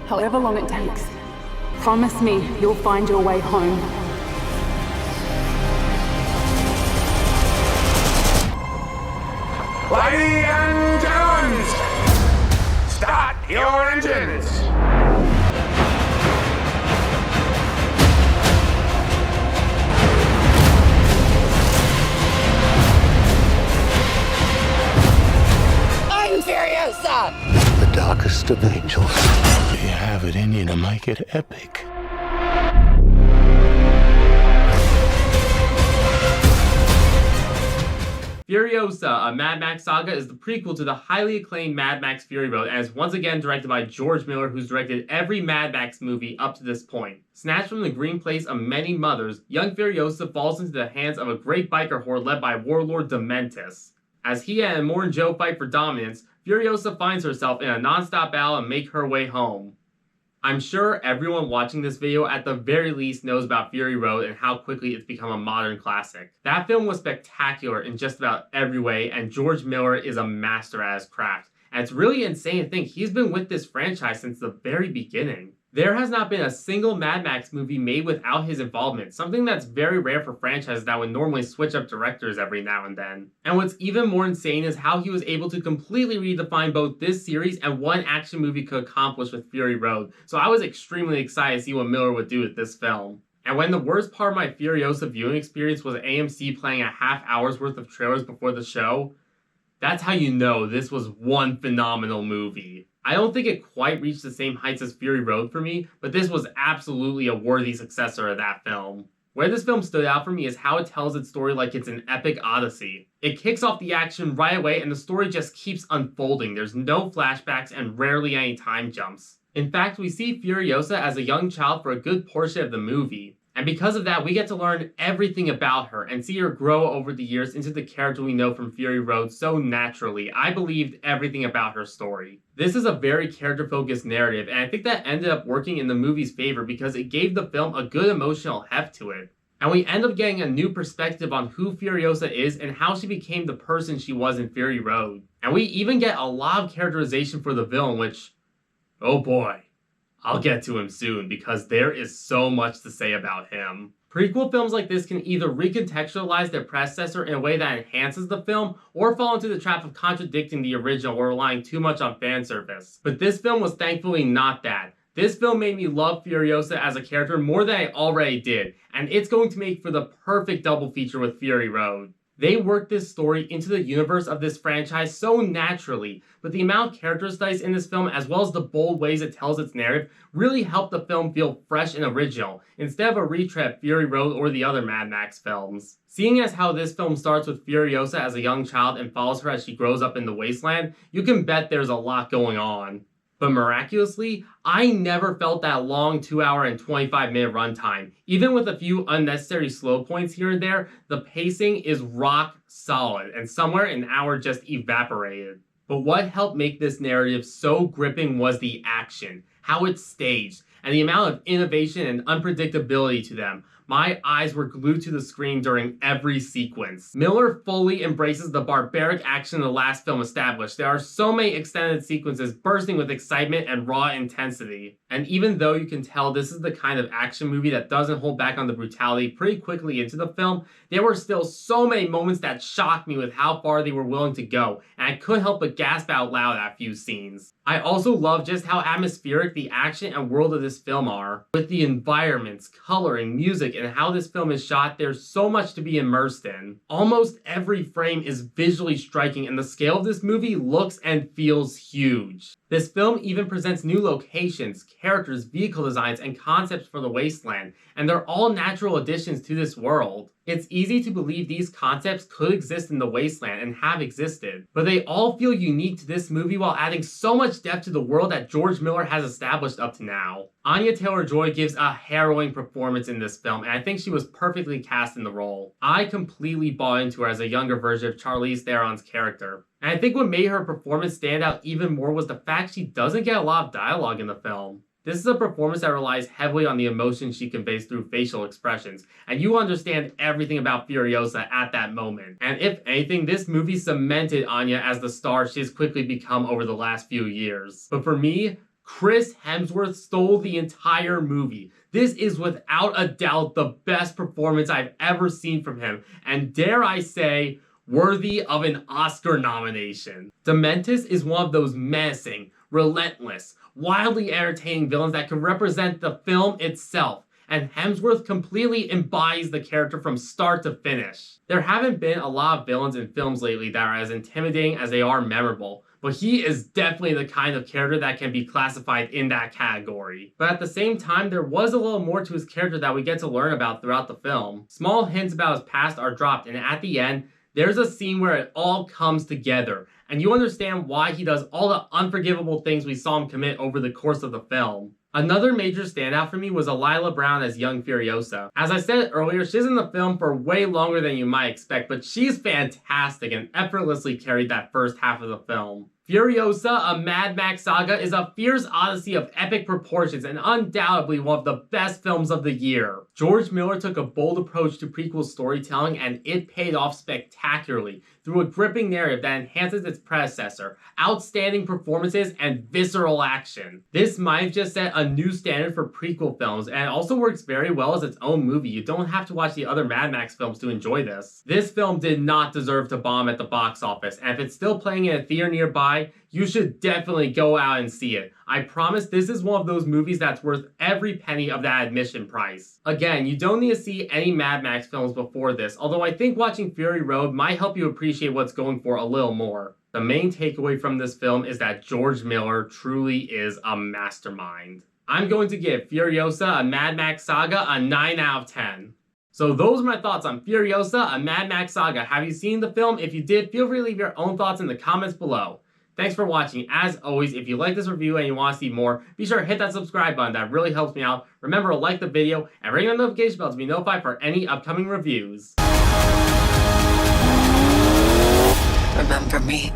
however long it takes. Promise me you'll find your way home. Ladies and gentlemen, start your engines! I'm Furiosa! The darkest of angels. You have it in you to make it epic. Furiosa, a Mad Max Saga, is the prequel to the highly acclaimed Mad Max Fury Road and is once again directed by George Miller, who's directed every Mad Max movie up to this point. Snatched from the green place of many mothers, young Furiosa falls into the hands of a great biker horde led by warlord Dementus. As he and Immortan Joe fight for dominance, Furiosa finds herself in a non-stop battle and make her way home. I'm sure everyone watching this video at the very least knows about Fury Road and how quickly it's become a modern classic. That film was spectacular in just about every way, and George Miller is a master at his craft. And it's really insane to think he's been with this franchise since the very beginning. There has not been a single Mad Max movie made without his involvement, something that's very rare for franchises that would normally switch up directors every now and then. And what's even more insane is how he was able to completely redefine both this series and what an action movie could accomplish with Fury Road, so I was extremely excited to see what Miller would do with this film. And when the worst part of my Furiosa viewing experience was AMC playing a half hour's worth of trailers before the show, that's how you know this was one phenomenal movie. I don't think it quite reached the same heights as Fury Road for me, but this was absolutely a worthy successor of that film. Where this film stood out for me is how it tells its story like it's an epic odyssey. It kicks off the action right away and the story just keeps unfolding. There's no flashbacks and rarely any time jumps. In fact, we see Furiosa as a young child for a good portion of the movie. And because of that, we get to learn everything about her and see her grow over the years into the character we know from Fury Road so naturally. I believed everything about her story. This is a very character-focused narrative, and I think that ended up working in the movie's favor because it gave the film a good emotional heft to it. And we end up getting a new perspective on who Furiosa is and how she became the person she was in Fury Road. And we even get a lot of characterization for the villain, which, oh boy. I'll get to him soon because there is so much to say about him. Prequel films like this can either recontextualize their predecessor in a way that enhances the film or fall into the trap of contradicting the original or relying too much on fan service. But this film was thankfully not that. This film made me love Furiosa as a character more than I already did, and it's going to make for the perfect double feature with Fury Road. They worked this story into the universe of this franchise so naturally, but the amount of character studies in this film as well as the bold ways it tells its narrative really helped the film feel fresh and original, instead of a retread of Fury Road or the other Mad Max films. Seeing as how this film starts with Furiosa as a young child and follows her as she grows up in the wasteland, you can bet there's a lot going on. But miraculously, I never felt that long 2-hour and 25-minute runtime. Even with a few unnecessary slow points here and there, the pacing is rock solid, and somewhere an hour just evaporated. But what helped make this narrative so gripping was the action, how it's staged, and the amount of innovation and unpredictability to them. My eyes were glued to the screen during every sequence. Miller fully embraces the barbaric action the last film established. There are so many extended sequences bursting with excitement and raw intensity. And even though you can tell this is the kind of action movie that doesn't hold back on the brutality pretty quickly into the film, there were still so many moments that shocked me with how far they were willing to go, and I couldn't help but gasp out loud at a few scenes. I also love just how atmospheric the action and world of this film are. With the environments, coloring, music, and how this film is shot, there's so much to be immersed in. Almost every frame is visually striking, and the scale of this movie looks and feels huge. This film even presents new locations, characters, vehicle designs, and concepts for the wasteland, and they're all natural additions to this world. It's easy to believe these concepts could exist in the wasteland and have existed, but they all feel unique to this movie while adding so much depth to the world that George Miller has established up to now. Anya Taylor-Joy gives a harrowing performance in this film, and I think she was perfectly cast in the role. I completely bought into her as a younger version of Charlize Theron's character. And I think what made her performance stand out even more was the fact she doesn't get a lot of dialogue in the film. This is a performance that relies heavily on the emotion she conveys through facial expressions, and you understand everything about Furiosa at that moment. And if anything, this movie cemented Anya as the star she has quickly become over the last few years. But for me, Chris Hemsworth stole the entire movie. This is without a doubt the best performance I've ever seen from him, and dare I say, worthy of an Oscar nomination. Dementus is one of those menacing, relentless, wildly entertaining villains that can represent the film itself, and Hemsworth completely embodies the character from start to finish. There haven't been a lot of villains in films lately that are as intimidating as they are memorable, but he is definitely the kind of character that can be classified in that category. But at the same time, there was a little more to his character that we get to learn about throughout the film. Small hints about his past are dropped, and at the end, there's a scene where it all comes together, and you understand why he does all the unforgivable things we saw him commit over the course of the film. Another major standout for me was Lila Brown as young Furiosa. As I said earlier, she's in the film for way longer than you might expect, but she's fantastic and effortlessly carried that first half of the film. Furiosa, a Mad Max Saga, is a fierce odyssey of epic proportions and undoubtedly one of the best films of the year. George Miller took a bold approach to prequel storytelling, and it paid off spectacularly through a gripping narrative that enhances its predecessor, outstanding performances, and visceral action. This might have just set a new standard for prequel films, and it also works very well as its own movie. You don't have to watch the other Mad Max films to enjoy this. This film did not deserve to bomb at the box office, and if it's still playing in a theater nearby, you should definitely go out and see it. I promise this is one of those movies that's worth every penny of that admission price. Again, you don't need to see any Mad Max films before this, although I think watching Fury Road might help you appreciate what's going for a little more. The main takeaway from this film is that George Miller truly is a mastermind. I'm going to give Furiosa, a Mad Max Saga, a 9 out of 10. So those are my thoughts on Furiosa, a Mad Max Saga. Have you seen the film? If you did, feel free to leave your own thoughts in the comments below. Thanks for watching. As always, if you like this review and you want to see more, be sure to hit that subscribe button. That really helps me out. Remember to like the video and ring the notification bell to be notified for any upcoming reviews. Remember me.